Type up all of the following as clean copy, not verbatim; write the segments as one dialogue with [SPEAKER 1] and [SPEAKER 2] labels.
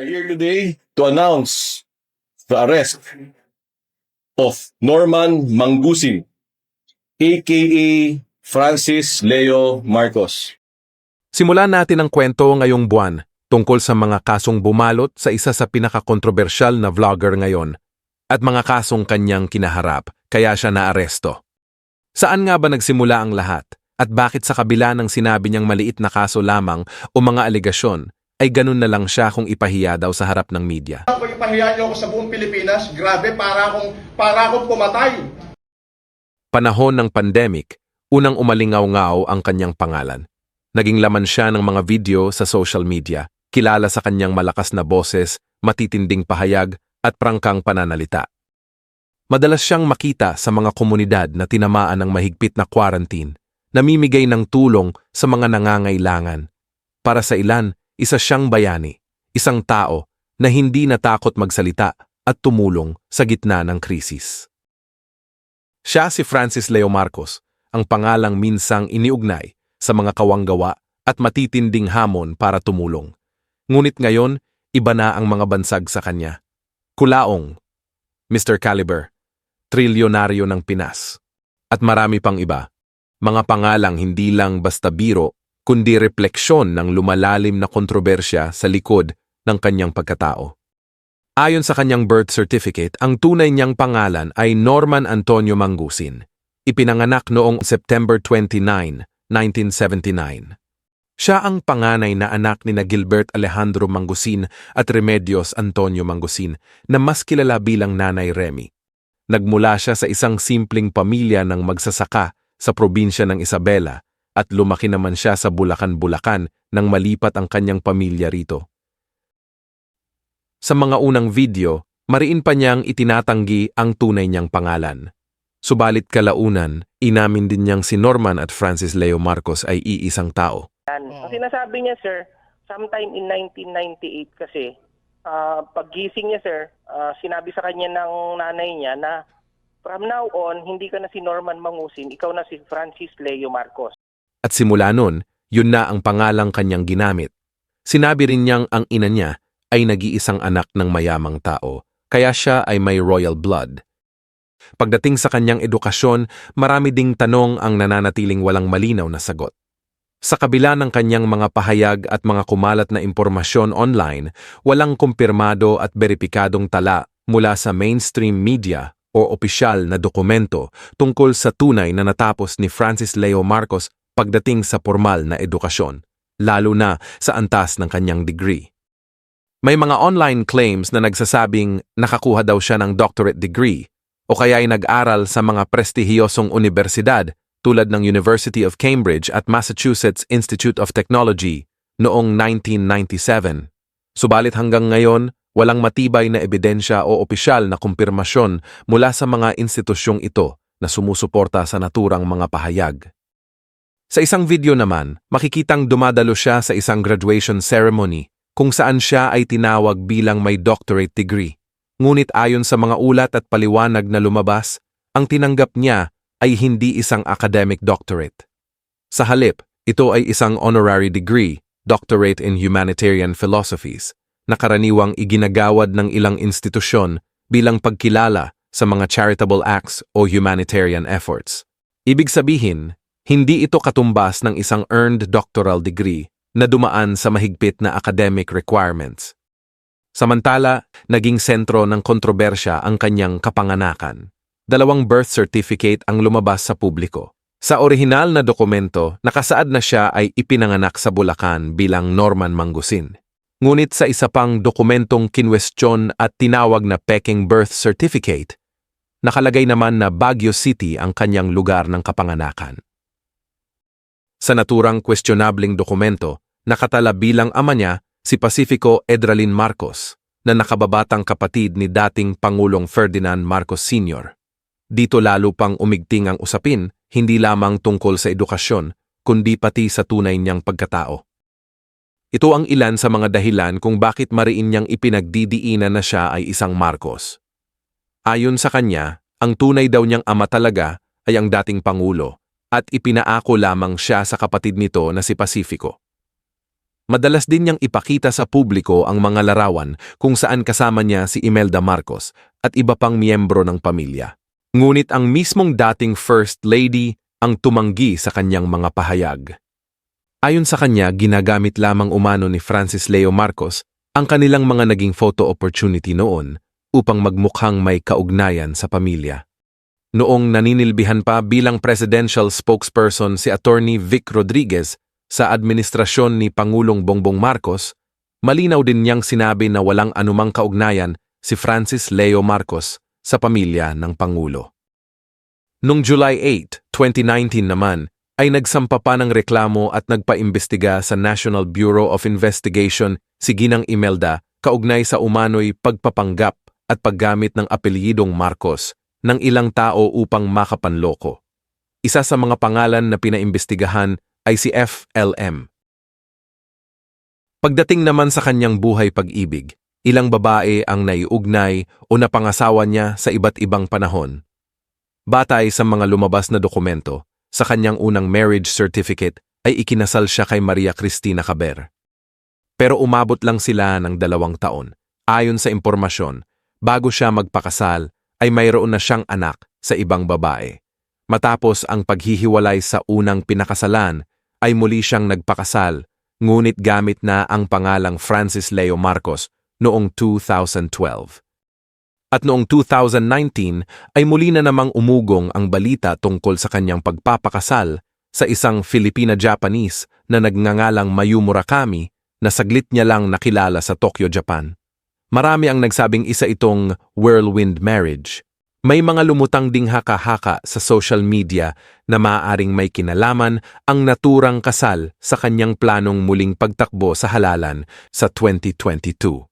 [SPEAKER 1] are here today to announce the arrest of Norman Mangusin, aka Francis Leo Marcos.
[SPEAKER 2] Simulan natin ang kwento ngayong buwan tungkol sa mga kasong bumalot sa isa sa pinakakontrobersyal na vlogger ngayon at mga kasong kanyang kinaharap kaya siya naaresto. Saan nga ba nagsimula ang lahat at bakit sa kabila ng sinabi niyang maliit na kaso lamang o mga aligasyon ay ganun na lang siya kung ipahiya daw sa harap ng media?
[SPEAKER 3] Kung ipahiya niyo ako sa buong Pilipinas, grabe, para akong pumatay.
[SPEAKER 2] Panahon ng pandemic, unang umalingaw-ngaw ang kanyang pangalan. Naging laman siya ng mga video sa social media, kilala sa kanyang malakas na boses, matitinding pahayag at prangkang pananalita. Madalas siyang makita sa mga komunidad na tinamaan ng mahigpit na quarantine, namimigay ng tulong sa mga nangangailangan. Para sa ilan, isa siyang bayani, isang tao na hindi natakot magsalita at tumulong sa gitna ng krisis. Siya si Francis Leo Marcos, ang pangalang minsang iniugnay sa mga kawanggawa at matitinding hamon para tumulong. Ngunit ngayon, iba na ang mga bansag sa kanya. Kulaong, Mr. Caliber, trilyonaryo ng Pinas, at marami pang iba. Mga pangalang hindi lang basta biro, kundi refleksyon ng lumalalim na kontrobersya sa likod ng kanyang pagkatao. Ayon sa kanyang birth certificate, ang tunay niyang pangalan ay Norman Antonio Mangusin. Ipinanganak noong September 29, 1979. Siya ang panganay na anak ni Gilbert Alejandro Mangusin at Remedios Antonio Mangusin na mas kilala bilang Nanay Remy. Nagmula siya sa isang simpleng pamilya ng magsasaka sa probinsya ng Isabela at lumaki naman siya sa Bulacan, nang malipat ang kanyang pamilya rito. Sa mga unang video, mariin pa niyang itinatanggi ang tunay niyang pangalan. Subalit kalaunan, inamin din niyang si Norman at Francis Leo Marcos ay iisang tao.
[SPEAKER 4] Ang sinasabi niya, sir, sometime in 1998 kasi, paggising niya, sir, sinabi sa kanya ng nanay niya na from now on, hindi ka na si Norman Mangusin, ikaw na si Francis Leo Marcos.
[SPEAKER 2] At simula nun, yun na ang pangalang kanyang ginamit. Sinabi rin niyang ang ina niya ay nag-iisang anak ng mayamang tao, kaya siya ay may royal blood. Pagdating sa kanyang edukasyon, marami ding tanong ang nananatiling walang malinaw na sagot. Sa kabila ng kanyang mga pahayag at mga kumalat na impormasyon online, walang kumpirmado at beripikadong tala mula sa mainstream media o opisyal na dokumento tungkol sa tunay na natapos ni Francis Leo Marcos pagdating sa formal na edukasyon, lalo na sa antas ng kanyang degree. May mga online claims na nagsasabing nakakuha daw siya ng doctorate degree o kaya ay nag-aral sa mga prestihiyosong universidad tulad ng University of Cambridge at Massachusetts Institute of Technology noong 1997. Subalit hanggang ngayon, walang matibay na ebidensya o opisyal na kumpirmasyon mula sa mga institusyong ito na sumusuporta sa naturang mga pahayag. Sa isang video naman, makikitang dumadalo siya sa isang graduation ceremony kung saan siya ay tinawag bilang may doctorate degree. Ngunit ayon sa mga ulat at paliwanag na lumabas, ang tinanggap niya ay hindi isang academic doctorate. Sa halip, ito ay isang honorary degree, doctorate in humanitarian philosophies, na karaniwang iginagawad ng ilang institusyon bilang pagkilala sa mga charitable acts o humanitarian efforts. Ibig sabihin, hindi ito katumbas ng isang earned doctoral degree na dumaan sa mahigpit na academic requirements. Samantala, naging sentro ng kontrobersya ang kanyang kapanganakan. 2 birth certificate ang lumabas sa publiko. Sa orihinal na dokumento, nakasaad na siya ay ipinanganak sa Bulacan bilang Norman Mangusin. Ngunit sa isa pang dokumentong kinwestiyon at tinawag na peking birth certificate, nakalagay naman na Baguio City ang kanyang lugar ng kapanganakan. Sa naturang questionabling dokumento, nakatala bilang ama niya si Pacifico Edralin Marcos, na nakababatang kapatid ni dating Pangulong Ferdinand Marcos Sr. Dito lalo pang umigting ang usapin, hindi lamang tungkol sa edukasyon, kundi pati sa tunay niyang pagkatao. Ito ang ilan sa mga dahilan kung bakit mariin niyang ipinagdidiinan na siya ay isang Marcos. Ayon sa kanya, ang tunay daw niyang ama talaga ay ang dating Pangulo at ipinaako lamang siya sa kapatid nito na si Pacifico. Madalas din niyang ipakita sa publiko ang mga larawan kung saan kasama niya si Imelda Marcos at iba pang miyembro ng pamilya. Ngunit ang mismong dating First Lady ang tumanggi sa kanyang mga pahayag. Ayon sa kanya, ginagamit lamang umano ni Francis Leo Marcos ang kanilang mga naging photo opportunity noon upang magmukhang may kaugnayan sa pamilya. Noong naninilbihan pa bilang presidential spokesperson si Attorney Vic Rodriguez sa administrasyon ni Pangulong Bongbong Marcos, malinaw din niyang sinabi na walang anumang kaugnayan si Francis Leo Marcos sa pamilya ng Pangulo. Noong July 8, 2019 naman, ay nagsampa pa ng reklamo at nagpaimbestiga sa National Bureau of Investigation si Ginang Imelda kaugnay sa umano'y pagpapanggap at paggamit ng apelyidong Marcos ng ilang tao upang makapanloko. Isa sa mga pangalan na pinaimbestigahan ay si FLM. Pagdating naman sa kanyang buhay pag-ibig, ilang babae ang naiugnay o napangasawa niya sa iba't ibang panahon. Batay sa mga lumabas na dokumento, sa kanyang unang marriage certificate ay ikinasal siya kay Maria Cristina Caber. Pero umabot lang sila ng 2 taon. Ayon sa impormasyon, bago siya magpakasal ay mayroon na siyang anak sa ibang babae. Matapos ang paghihiwalay sa unang pinakasalan, ay muli siyang nagpakasal, ngunit gamit na ang pangalang Francis Leo Marcos noong 2012. At noong 2019 ay muli na namang umugong ang balita tungkol sa kanyang pagpapakasal sa isang Filipina-Japanese na nagngangalang Mayu Murakami na saglit niya lang nakilala sa Tokyo, Japan. Marami ang nagsabing isa itong whirlwind marriage. May mga lumutang ding haka-haka sa social media na maaaring may kinalaman ang naturang kasal sa kanyang planong muling pagtakbo sa halalan sa 2022.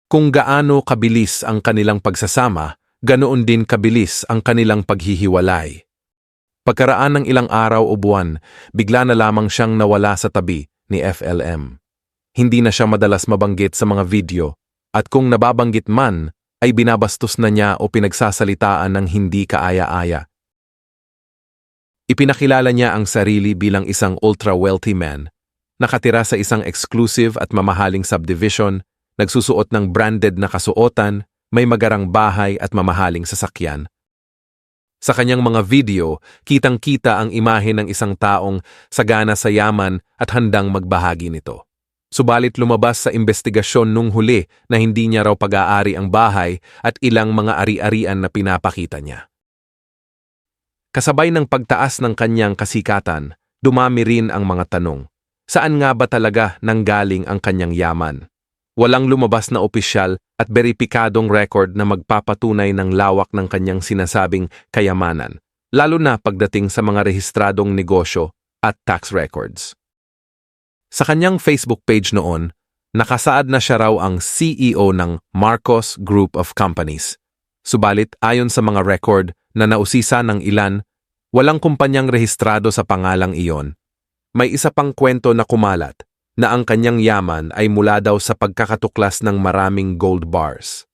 [SPEAKER 2] Kung gaano kabilis ang kanilang pagsasama, ganoon din kabilis ang kanilang paghihiwalay. Pagkaraan ng ilang araw o buwan, bigla na lamang siyang nawala sa tabi ni FLM. Hindi na siya madalas mabanggit sa mga video at kung nababanggit man, ay binabastos na niya o pinagsasalitaan ng hindi kaaya-aya. Ipinakilala niya ang sarili bilang isang ultra-wealthy man, nakatira sa isang exclusive at mamahaling subdivision, nagsusuot ng branded na kasuotan, may magarang bahay at mamahaling sasakyan. Sa kanyang mga video, kitang-kita ang imahe ng isang taong sagana sa yaman at handang magbahagi nito. Subalit lumabas sa investigasyon nung huli na hindi niya raw pag-aari ang bahay at ilang mga ari-arian na pinapakita niya. Kasabay ng pagtaas ng kanyang kasikatan, dumami rin ang mga tanong. Saan nga ba talaga nanggaling ang kanyang yaman? Walang lumabas na opisyal at beripikadong record na magpapatunay ng lawak ng kanyang sinasabing kayamanan, lalo na pagdating sa mga rehistradong negosyo at tax records. Sa kanyang Facebook page noon, nakasaad na siya raw ang CEO ng Marcos Group of Companies. Subalit ayon sa mga record na nausisa ng ilan, walang kumpanyang rehistrado sa pangalang iyon. May isa pang kwento na kumalat na ang kanyang yaman ay mula daw sa pagkakatuklas ng maraming gold bars.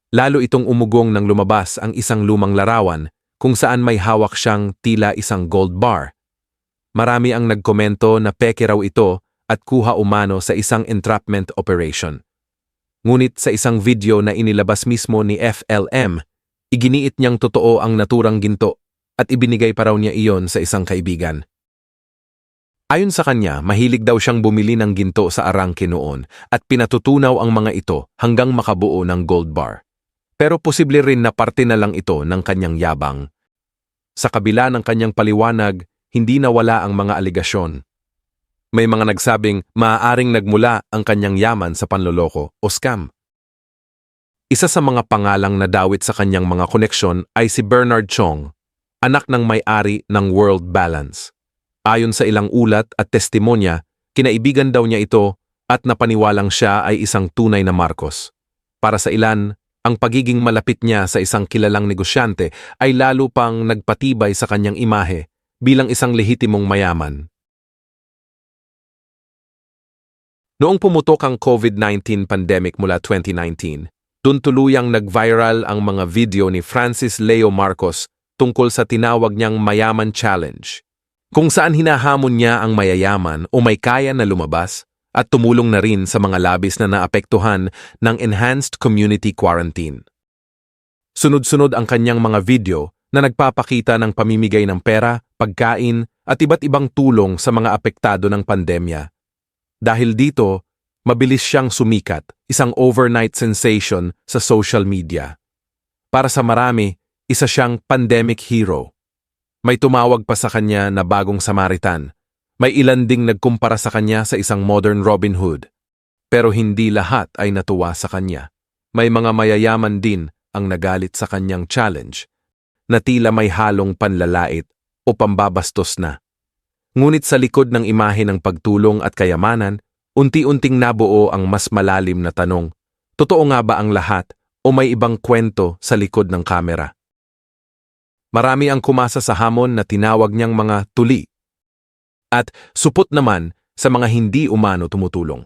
[SPEAKER 2] Lalo itong umugong nang lumabas ang isang lumang larawan kung saan may hawak siyang tila isang gold bar. Marami ang nagkomento na peke raw ito at kuha umano sa isang entrapment operation. Ngunit sa isang video na inilabas mismo ni FLM, iginiit niyang totoo ang naturang ginto at ibinigay pa raw niya iyon sa isang kaibigan. Ayon sa kanya, mahilig daw siyang bumili ng ginto sa arangke noon at pinatutunaw ang mga ito hanggang makabuo ng gold bar. Pero posible rin na parte na lang ito ng kanyang yabang. Sa kabila ng kanyang paliwanag, hindi nawala ang mga aligasyon. May mga nagsabing maaaring nagmula ang kanyang yaman sa panloloko o scam. Isa sa mga pangalang nadawit sa kanyang mga koneksyon ay si Bernard Chong, anak ng may-ari ng World Balance. Ayon sa ilang ulat at testimonya, kinaibigan daw niya ito at napaniwalang siya ay isang tunay na Marcos. Para sa ilan, ang pagiging malapit niya sa isang kilalang negosyante ay lalo pang nagpatibay sa kanyang imahe bilang isang lehitimong mayaman. Noong pumutok ang COVID-19 pandemic mula 2019, dun tuluyang nag-viral ang mga video ni Francis Leo Marcos tungkol sa tinawag niyang Mayaman Challenge, kung saan hinahamon niya ang mayayaman o may kaya na lumabas at tumulong na rin sa mga labis na naapektuhan ng enhanced community quarantine. Sunod-sunod ang kanyang mga video na nagpapakita ng pamimigay ng pera, pagkain at iba't ibang tulong sa mga apektado ng pandemya. Dahil dito, mabilis siyang sumikat, isang overnight sensation sa social media. Para sa marami, isa siyang pandemic hero. May tumawag pa sa kanya na bagong Samaritan. May ilan ding nagkumpara sa kanya sa isang modern Robin Hood. Pero hindi lahat ay natuwa sa kanya. May mga mayayaman din ang nagalit sa kanyang challenge, na tila may halong panlalait o pambabastos na. Ngunit sa likod ng imahe ng pagtulong at kayamanan, unti-unting nabuo ang mas malalim na tanong, totoo nga ba ang lahat o may ibang kwento sa likod ng kamera? Marami ang kumasa sa hamon na tinawag niyang mga tuli at supot naman sa mga hindi umano tumutulong.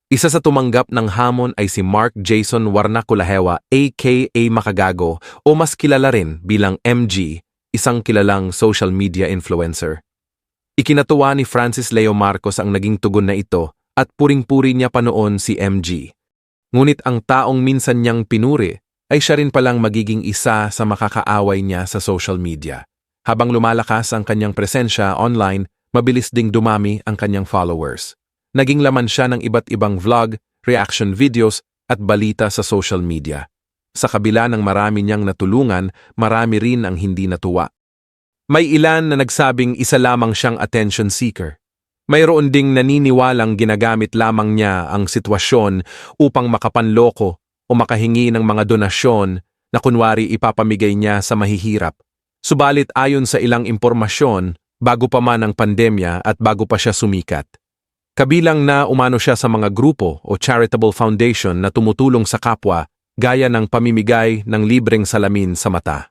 [SPEAKER 2] Isa sa tumanggap ng hamon ay si Mark Jason Warnakulahewa aka Makagago o mas kilala rin bilang MG, isang kilalang social media influencer. Ikinatuwa ni Francis Leo Marcos ang naging tugon na ito at puring-puri niya pa noon si MG. Ngunit ang taong minsan niyang pinuri ay siya rin palang magiging isa sa makakaaway niya sa social media. Habang lumalakas ang kanyang presensya online, mabilis ding dumami ang kanyang followers. Naging laman siya ng iba't ibang vlog, reaction videos at balita sa social media. Sa kabila ng marami niyang natulungan, marami rin ang hindi natuwa. May ilan na nagsabing isa lamang siyang attention seeker. Mayroon ding naniniwalang ginagamit lamang niya ang sitwasyon upang makapanloko o makahingi ng mga donasyon na kunwari ipapamigay niya sa mahihirap. Subalit ayon sa ilang impormasyon, bago pa man ang pandemya at bago pa siya sumikat. Kabilang na umano siya sa mga grupo o charitable foundation na tumutulong sa kapwa gaya ng pamimigay ng libreng salamin sa mata.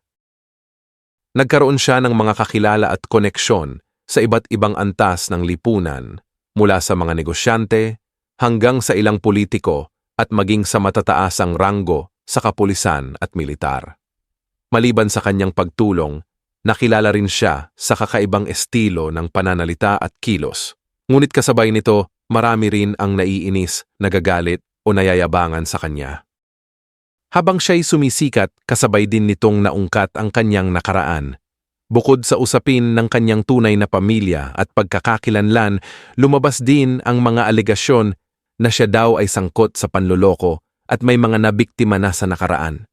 [SPEAKER 2] Nagkaroon siya ng mga kakilala at koneksyon sa iba't ibang antas ng lipunan, mula sa mga negosyante hanggang sa ilang politiko at maging sa matataasang ranggo sa kapulisan at militar. Maliban sa kanyang pagtulong, nakilala rin siya sa kakaibang estilo ng pananalita at kilos. Ngunit kasabay nito, marami rin ang naiinis, nagagalit o nayayabangan sa kanya. Habang siya'y sumisikat, kasabay din nitong naungkat ang kanyang nakaraan. Bukod sa usapin ng kanyang tunay na pamilya at pagkakakilanlan, lumabas din ang mga alegasyon na siya daw ay sangkot sa panloloko at may mga nabiktima na sa nakaraan.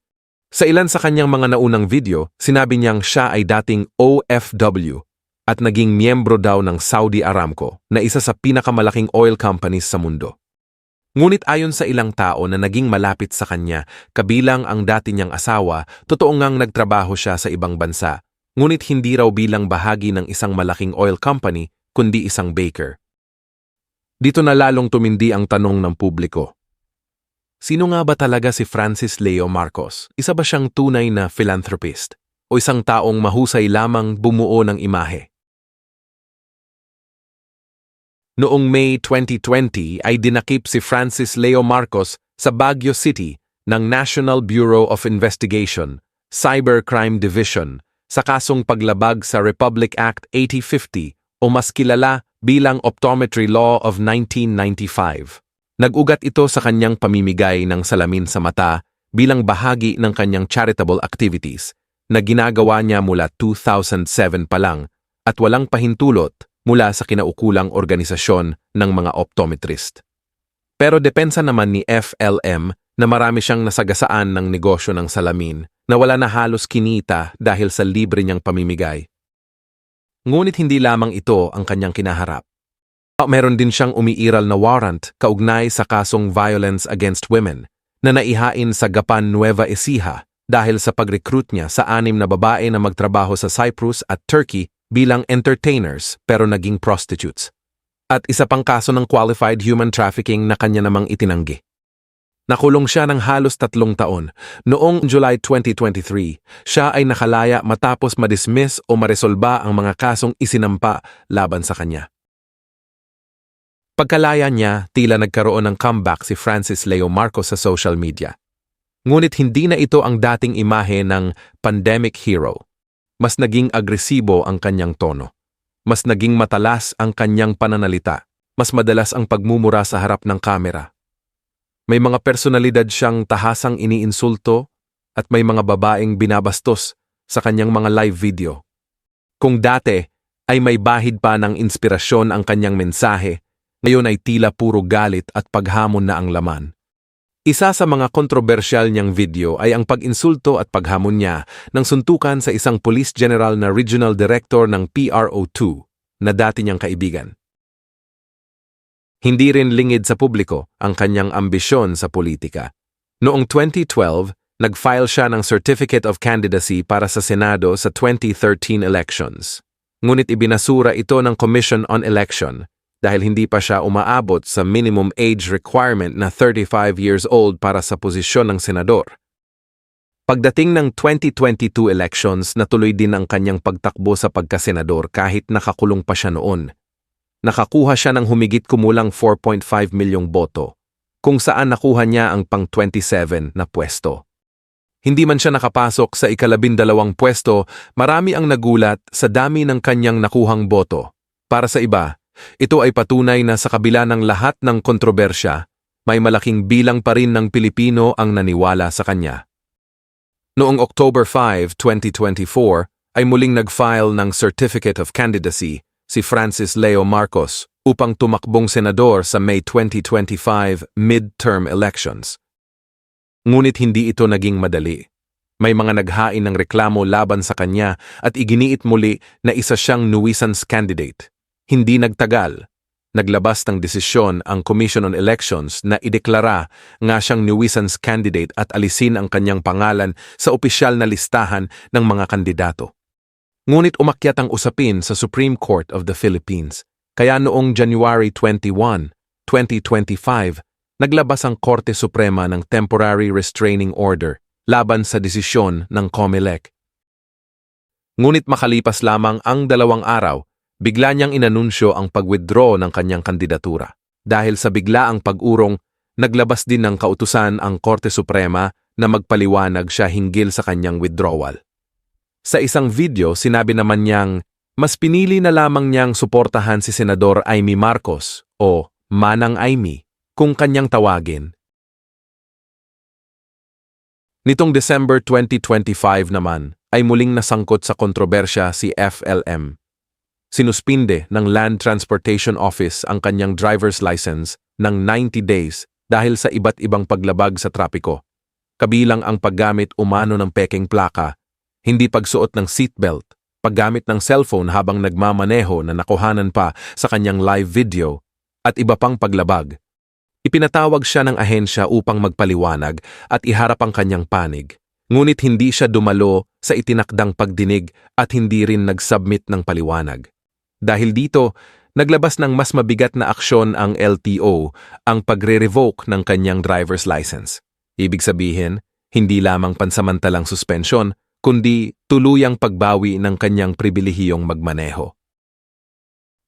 [SPEAKER 2] Sa ilan sa kanyang mga naunang video, sinabi niyang siya ay dating OFW at naging miyembro daw ng Saudi Aramco na isa sa pinakamalaking oil companies sa mundo. Ngunit ayon sa ilang tao na naging malapit sa kanya, kabilang ang dati niyang asawa, totoo ngang nagtrabaho siya sa ibang bansa, ngunit hindi raw bilang bahagi ng isang malaking oil company, kundi isang baker. Dito na lalong tumindi ang tanong ng publiko. Sino nga ba talaga si Francis Leo Marcos? Isa ba siyang tunay na philanthropist? O isang taong mahusay lamang bumuo ng imahe? Noong May 2020 ay dinakip si Francis Leo Marcos sa Baguio City ng National Bureau of Investigation, Cybercrime Division, sa kasong paglabag sa Republic Act 8050 o mas kilala bilang Optometry Law of 1995. Nag-ugat ito sa kanyang pamimigay ng salamin sa mata bilang bahagi ng kanyang charitable activities na ginagawa niya mula 2007 pa lang at walang pahintulot mula sa kinaukulang organisasyon ng mga optometrist. Pero depensa naman ni FLM na marami siyang nasagasaan ng negosyo ng salamin na wala na halos kinita dahil sa libre niyang pamimigay. Ngunit hindi lamang ito ang kanyang kinaharap. Meron din siyang umiiral na warrant kaugnay sa kasong violence against women na naihain sa Gapan Nueva Ecija dahil sa pag-recruit niya sa 6 na babae na magtrabaho sa Cyprus at Turkey bilang entertainers pero naging prostitutes. At isa pang kaso ng qualified human trafficking na kanya namang itinanggi. Nakulong siya ng halos 3 taon. Noong July 2023, siya ay nakalaya matapos madismiss o maresolba ang mga kasong isinampa laban sa kanya. Pagkalaya niya, tila nagkaroon ng comeback si Francis Leo Marcos sa social media. Ngunit hindi na ito ang dating imahe ng pandemic hero. Mas naging agresibo ang kanyang tono. Mas naging matalas ang kanyang pananalita. mas madalas ang pagmumura sa harap ng kamera. May mga personalidad siyang tahasang iniinsulto at may mga babaeng binabastos sa kanyang mga live video. Kung dati ay may bahid pa ng inspirasyon ang kanyang mensahe, ngayon ay tila puro galit at paghamon na ang laman. Isa sa mga kontrobersyal niyang video ay ang pag-insulto at paghamon niya ng suntukan sa isang police general na regional director ng PRO2 na dati niyang kaibigan. Hindi rin lingid sa publiko ang kanyang ambisyon sa politika. Noong 2012, nag-file siya ng Certificate of Candidacy para sa Senado sa 2013 elections. Ngunit ibinasura ito ng Commission on Election dahil hindi pa siya umaabot sa minimum age requirement na 35 years old para sa posisyon ng senador. Pagdating ng 2022 elections, natuloy din ang kanyang pagtakbo sa pagkasenador kahit nakakulong pa siya noon. Nakakuha siya ng humigit kumulang 4.5 milyong boto, kung saan nakuha niya ang pang-27 na pwesto. Hindi man siya nakapasok sa ika-12 pwesto, marami ang nagulat sa dami ng kanyang nakuhang boto. Para sa iba, ito ay patunay na sa kabila ng lahat ng kontrobersya, may malaking bilang pa rin ng Pilipino ang naniwala sa kanya. Noong October 5, 2024, ay muling nag-file ng Certificate of Candidacy si Francis Leo Marcos upang tumakbong senador sa May 2025 midterm elections. Ngunit hindi ito naging madali. May mga naghain ng reklamo laban sa kanya at iginiit muli na isa siyang nuisance candidate. Hindi nagtagal. Naglabas ng desisyon ang Commission on Elections na ideklara nga siyang nuisance candidate at alisin ang kanyang pangalan sa opisyal na listahan ng mga kandidato. Ngunit umakyat ang usapin sa Supreme Court of the Philippines. Kaya noong January 21, 2025, naglabas ang Korte Suprema ng Temporary Restraining Order laban sa desisyon ng COMELEC. Ngunit makalipas lamang ang 2 araw, bigla niyang inanunsyo ang pag-withdraw ng kanyang kandidatura. Dahil sa biglaang pag-urong, naglabas din ng kautusan ang Korte Suprema na magpaliwanag siya hinggil sa kanyang withdrawal. Sa isang video, sinabi naman niyang mas pinili na lamang niyang suportahan si Senador Amy Marcos o Manang Amy kung kanyang tawagin. Nitong December 2025 naman ay muling nasangkot sa kontrobersya si FLM. Sinuspinde ng Land Transportation Office ang kanyang driver's license ng 90 days dahil sa iba't ibang paglabag sa trapiko. Kabilang ang paggamit umano ng pekeng plaka, hindi pagsuot ng seatbelt, paggamit ng cellphone habang nagmamaneho na nakuhanan pa sa kanyang live video, at iba pang paglabag. Ipinatawag siya ng ahensya upang magpaliwanag at iharap ang kanyang panig. Ngunit hindi siya dumalo sa itinakdang pagdinig at hindi rin nag-submit ng paliwanag. Dahil dito, naglabas ng mas mabigat na aksyon ang LTO, ang pagre-revoke ng kanyang driver's license. Ibig sabihin, hindi lamang pansamantalang suspensyon, kundi tuluyang pagbawi ng kanyang pribilehiyong magmaneho.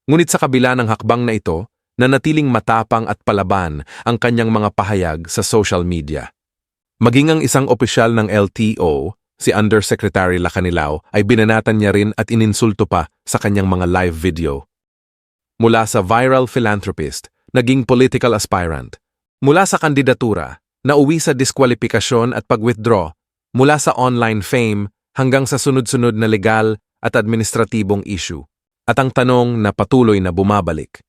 [SPEAKER 2] Ngunit sa kabila ng hakbang na ito, nanatiling matapang at palaban ang kanyang mga pahayag sa social media. Maging ang isang opisyal ng LTO, si Undersecretary Lacanilao, ay binanatan niya rin at ininsulto pa sa kanyang mga live video. Mula sa viral philanthropist, naging political aspirant. Mula sa kandidatura, nauwi sa diskwalifikasyon at pag-withdraw. Mula sa online fame hanggang sa sunod-sunod na legal at administratibong issue. At ang tanong na patuloy na bumabalik.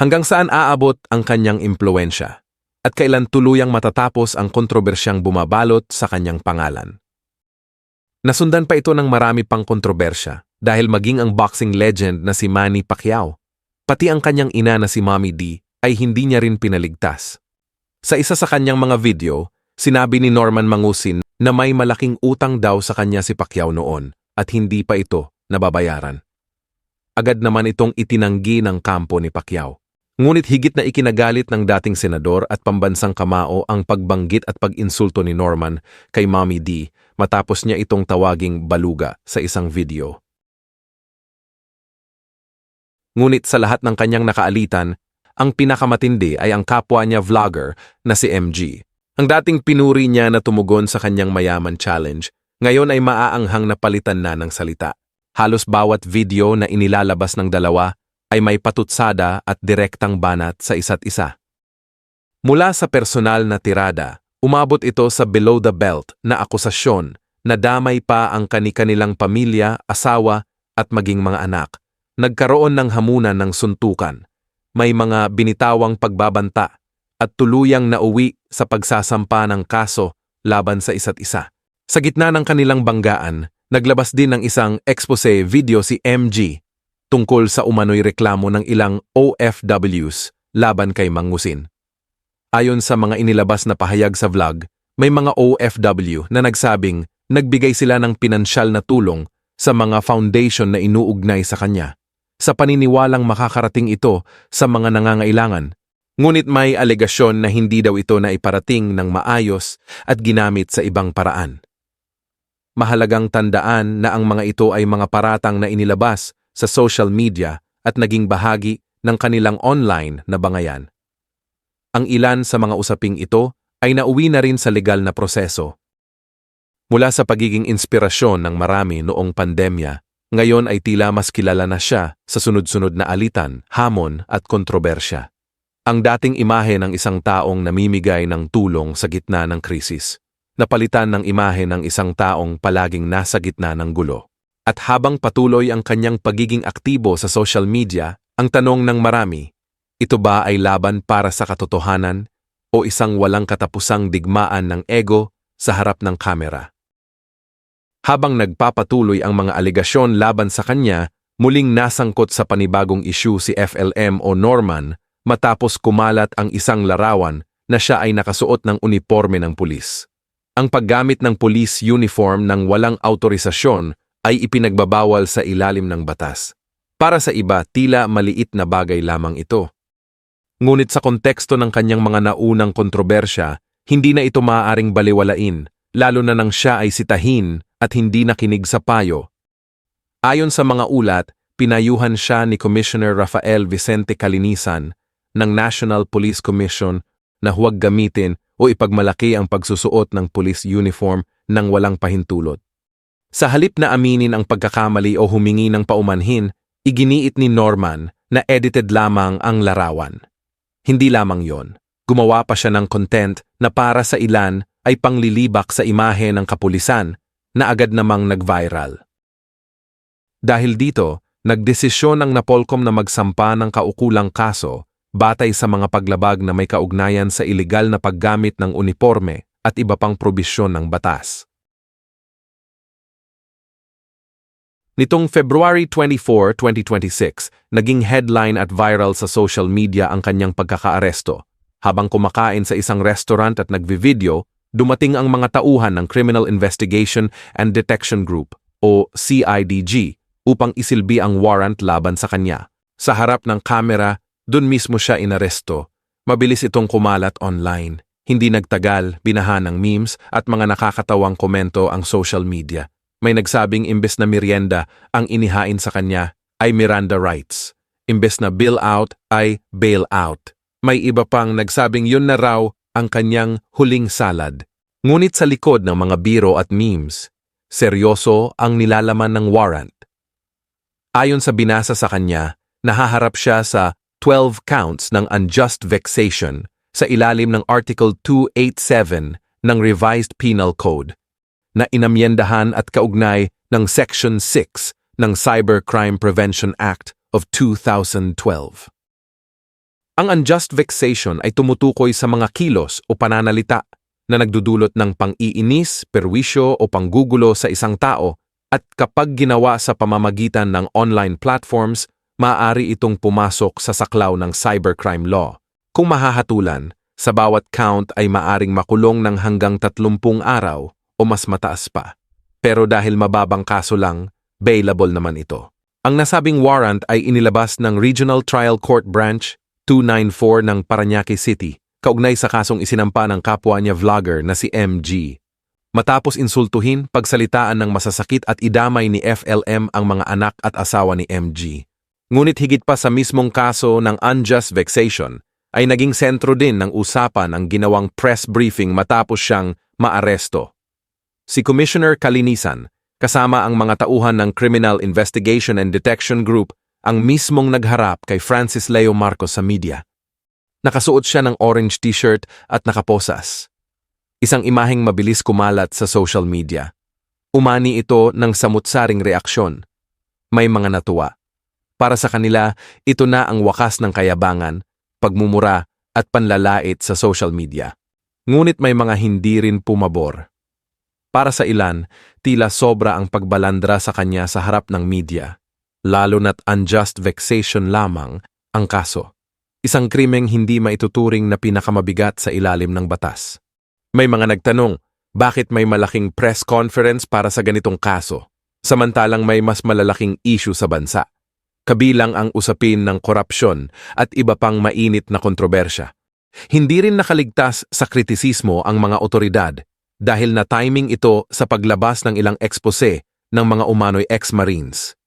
[SPEAKER 2] Hanggang saan aabot ang kanyang impluwensya? At kailan tuluyang matatapos ang kontrobersyang bumabalot sa kanyang pangalan? Nasundan pa ito ng marami pang kontrobersya dahil maging ang boxing legend na si Manny Pacquiao, pati ang kanyang ina na si Mommy D ay hindi niya rin pinaligtas. Sa isa sa kanyang mga video, sinabi ni Norman Mangusin na may malaking utang daw sa kanya si Pacquiao noon at hindi pa ito nababayaran. Agad naman itong itinanggi ng kampo ni Pacquiao. Ngunit higit na ikinagalit ng dating senador at pambansang kamao ang pagbanggit at pag-insulto ni Norman kay Mommy D matapos niya itong tawaging baluga sa isang video. Ngunit sa lahat ng kanyang nakaalitan, ang pinakamatindi ay ang kapwa niya vlogger na si MG. Ang dating pinuri niya na tumugon sa kanyang mayaman challenge, ngayon ay maaanghang na palitan na ng salita. Halos bawat video na inilalabas ng dalawa ay may patutsada at direktang banat sa isa't isa. Mula sa personal na tirada, umabot ito sa below the belt na akusasyon na damay pa ang kani-kanilang pamilya, asawa at maging mga anak. Nagkaroon ng hamunan ng suntukan. May mga binitawang pagbabanta at tuluyang nauwi sa pagsasampa ng kaso laban sa isa't isa. Sa gitna ng kanilang banggaan, naglabas din ng isang expose video si MG tungkol sa umano'y reklamo ng ilang OFWs laban kay Mangusin. Ayon sa mga inilabas na pahayag sa vlog, may mga OFW na nagsabing nagbigay sila ng pinansyal na tulong sa mga foundation na inuugnay sa kanya, sa paniniwalang makakarating ito sa mga nangangailangan. Ngunit may alegasyon na hindi daw ito na iparating ng maayos at ginamit sa ibang paraan. Mahalagang tandaan na ang mga ito ay mga paratang na inilabas sa social media at naging bahagi ng kanilang online na bangayan. Ang ilan sa mga usaping ito ay nauwi na rin sa legal na proseso. Mula sa pagiging inspirasyon ng marami noong pandemya, ngayon ay tila mas kilala na siya sa sunod-sunod na alitan, hamon at kontrobersya. Ang dating imahe ng isang taong namimigay ng tulong sa gitna ng krisis, napalitan ng imahe ng isang taong palaging nasa gitna ng gulo. At habang patuloy ang kanyang pagiging aktibo sa social media, ang tanong ng marami, ito ba ay laban para sa katotohanan o isang walang katapusang digmaan ng ego sa harap ng kamera? Habang nagpapatuloy ang mga alegasyon laban sa kanya, muling nasangkot sa panibagong issue si FLM o Norman matapos kumalat ang isang larawan na siya ay nakasuot ng uniforme ng pulis. Ang paggamit ng police uniform ng walang autorisasyon ay ipinagbabawal sa ilalim ng batas. Para sa iba, tila maliit na bagay lamang ito. Ngunit sa konteksto ng kanyang mga naunang kontrobersya, hindi na ito maaaring baliwalain, lalo na nang siya ay sitahin at hindi nakinig sa payo. Ayon sa mga ulat, pinayuhan siya ni Commissioner Rafael Vicente Calinisan ng National Police Commission na huwag gamitin o ipagmalaki ang pagsusuot ng police uniform nang walang pahintulot. Sa halip na aminin ang pagkakamali o humingi ng paumanhin, iginiit ni Norman na edited lamang ang larawan. Hindi lamang yon, gumawa pa siya ng content na para sa ilan ay panglilibak sa imahe ng kapulisan na agad namang nag-viral. Dahil dito, nagdesisyon ang Napolcom na magsampa ng kaukulang kaso batay sa mga paglabag na may kaugnayan sa ilegal na paggamit ng uniforme at iba pang probisyon ng batas. Nitong February 24, 2026, naging headline at viral sa social media ang kanyang pagkakaaresto. Habang kumakain sa isang restaurant at nagvi-video, dumating ang mga tauhan ng Criminal Investigation and Detection Group o CIDG upang isilbi ang warrant laban sa kanya. Sa harap ng kamera, dun mismo siya inaresto. Mabilis itong kumalat online. Hindi nagtagal, binahan ng memes at mga nakakatawang komento ang social media. May nagsabing imbes na merienda ang inihain sa kanya ay Miranda rights. Imbes na bill out ay bail out. May iba pang nagsabing yun na raw ang kanyang huling salad. Ngunit sa likod ng mga biro at memes, seryoso ang nilalaman ng warrant. Ayon sa binasa sa kanya, nahaharap siya sa 12 counts ng unjust vexation sa ilalim ng Article 287 ng Revised Penal Code na inamyendahan at kaugnay ng Section 6 ng Cybercrime Prevention Act of 2012. Ang unjust vexation ay tumutukoy sa mga kilos o pananalita na nagdudulot ng pang-iinis, perwisyo o panggugulo sa isang tao at kapag ginawa sa pamamagitan ng online platforms, maaari itong pumasok sa saklaw ng cybercrime law. Kung mahahatulan, sa bawat count ay maaring makulong ng hanggang 30 araw o mas mataas pa. Pero dahil mababang kaso lang, bailable naman ito. Ang nasabing warrant ay inilabas ng Regional Trial Court Branch 294 ng Parañaque City, kaugnay sa kasong isinampa ng kapwa niya vlogger na si MG. Matapos insultuhin, pagsalitaan ng masasakit at idamay ni FLM ang mga anak at asawa ni MG. Ngunit higit pa sa mismong kaso ng unjust vexation, ay naging sentro din ng usapan ang ginawang press briefing matapos siyang maaresto. Si Commissioner Calinisan, kasama ang mga tauhan ng Criminal Investigation and Detection Group, ang mismong nagharap kay Francis Leo Marcos sa media. Nakasuot siya ng orange t-shirt at nakaposas. Isang imaheng mabilis kumalat sa social media. Umani ito ng samut-saring reaksyon. May mga natuwa. Para sa kanila, ito na ang wakas ng kayabangan, pagmumura at panlalait sa social media. Ngunit may mga hindi rin pumabor. Para sa ilan, tila sobra ang pagbalandra sa kanya sa harap ng media, lalo na't unjust vexation lamang ang kaso. Isang krimeng hindi maituturing na pinakamabigat sa ilalim ng batas. May mga nagtanong, bakit may malaking press conference para sa ganitong kaso, samantalang may mas malalaking issue sa bansa? Kabilang ang usapin ng korupsyon at iba pang mainit na kontrobersya. Hindi rin nakaligtas sa kritisismo ang mga otoridad dahil na timing ito sa paglabas ng ilang ekspose ng mga umano'y ex-Marines.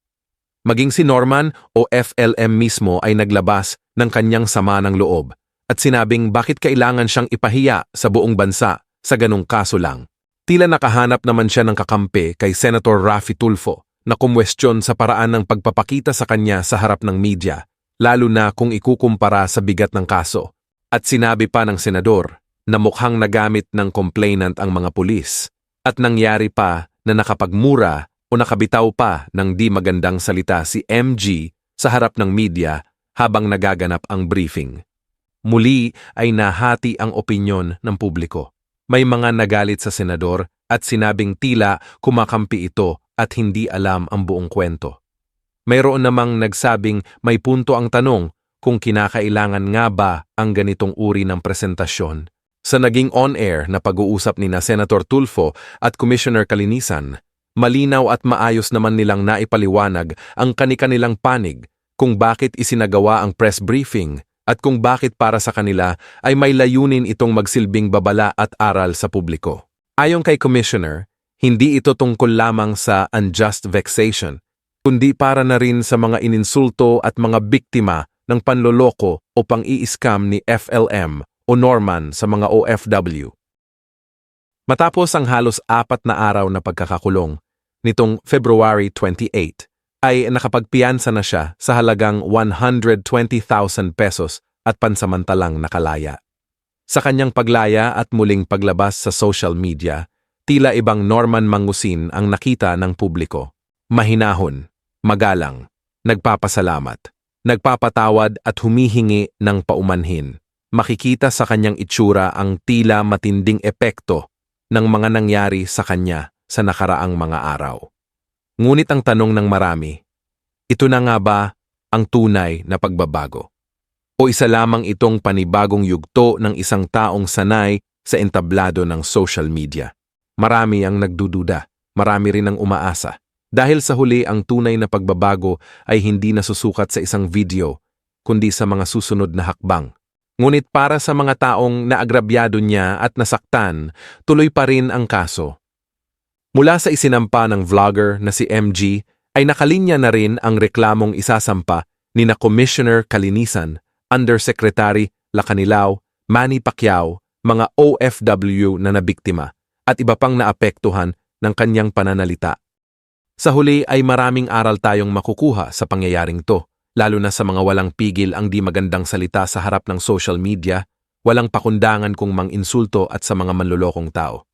[SPEAKER 2] Maging si Norman o FLM mismo ay naglabas ng kanyang sama ng loob at sinabing bakit kailangan siyang ipahiya sa buong bansa sa ganong kaso lang. Tila nakahanap naman siya ng kakampi kay Senator Raffy Tulfo na kumwestiyon sa paraan ng pagpapakita sa kanya sa harap ng media, lalo na kung ikukumpara sa bigat ng kaso. At sinabi pa ng senador na mukhang nagamit ng complainant ang mga pulis at nangyari pa na nakapagmura o nakabitaw pa ng di magandang salita si MG sa harap ng media habang nagaganap ang briefing. Muli ay nahati ang opinyon ng publiko. May mga nagalit sa senador at sinabing tila kumakampi ito at hindi alam ang buong kwento. Mayroon namang nagsabing may punto ang tanong kung kinakailangan nga ba ang ganitong uri ng presentasyon. Sa naging on-air na pag-uusap ni na Senator Tulfo at Commissioner Calinisan, malinaw at maayos naman nilang naipaliwanag ang kani-kanilang panig kung bakit isinagawa ang press briefing at kung bakit para sa kanila ay may layunin itong magsilbing babala at aral sa publiko. Ayon kay Commissioner, hindi ito tungkol lamang sa unjust vexation, kundi para na rin sa mga ininsulto at mga biktima ng panloloko o pang-i-scam ni FLM o Norman sa mga OFW. Matapos ang halos 4 na araw na pagkakakulong, nitong February 28, ay nakapagpiyansa na siya sa halagang 120,000 pesos at pansamantalang nakalaya. Sa kanyang paglaya at muling paglabas sa social media, tila ibang Norman Mangusin ang nakita ng publiko. Mahinahon, magalang, nagpapasalamat, nagpapatawad at humihingi ng paumanhin. Makikita sa kanyang itsura ang tila matinding epekto ng mga nangyari sa kanya sa nakaraang mga araw. Ngunit ang tanong ng marami, ito na nga ba ang tunay na pagbabago? O isa lamang itong panibagong yugto ng isang taong sanay sa entablado ng social media? Marami ang nagdududa, marami rin ang umaasa. Dahil sa huli ang tunay na pagbabago ay hindi nasusukat sa isang video, kundi sa mga susunod na hakbang. Ngunit para sa mga taong naagrabyado niya at nasaktan, tuloy pa rin ang kaso. Mula sa isinampa ng vlogger na si MG, ay nakalinya na rin ang reklamong isasampa ni na Commissioner Calinisan, Undersecretary Lacanilao, Manny Pacquiao, mga OFW na nabiktima, at iba pang naapektuhan ng kanyang pananalita. Sa huli ay maraming aral tayong makukuha sa pangyayaring to, lalo na sa mga walang pigil ang di magandang salita sa harap ng social media, walang pakundangan kung mang-insulto at sa mga manlolokong tao.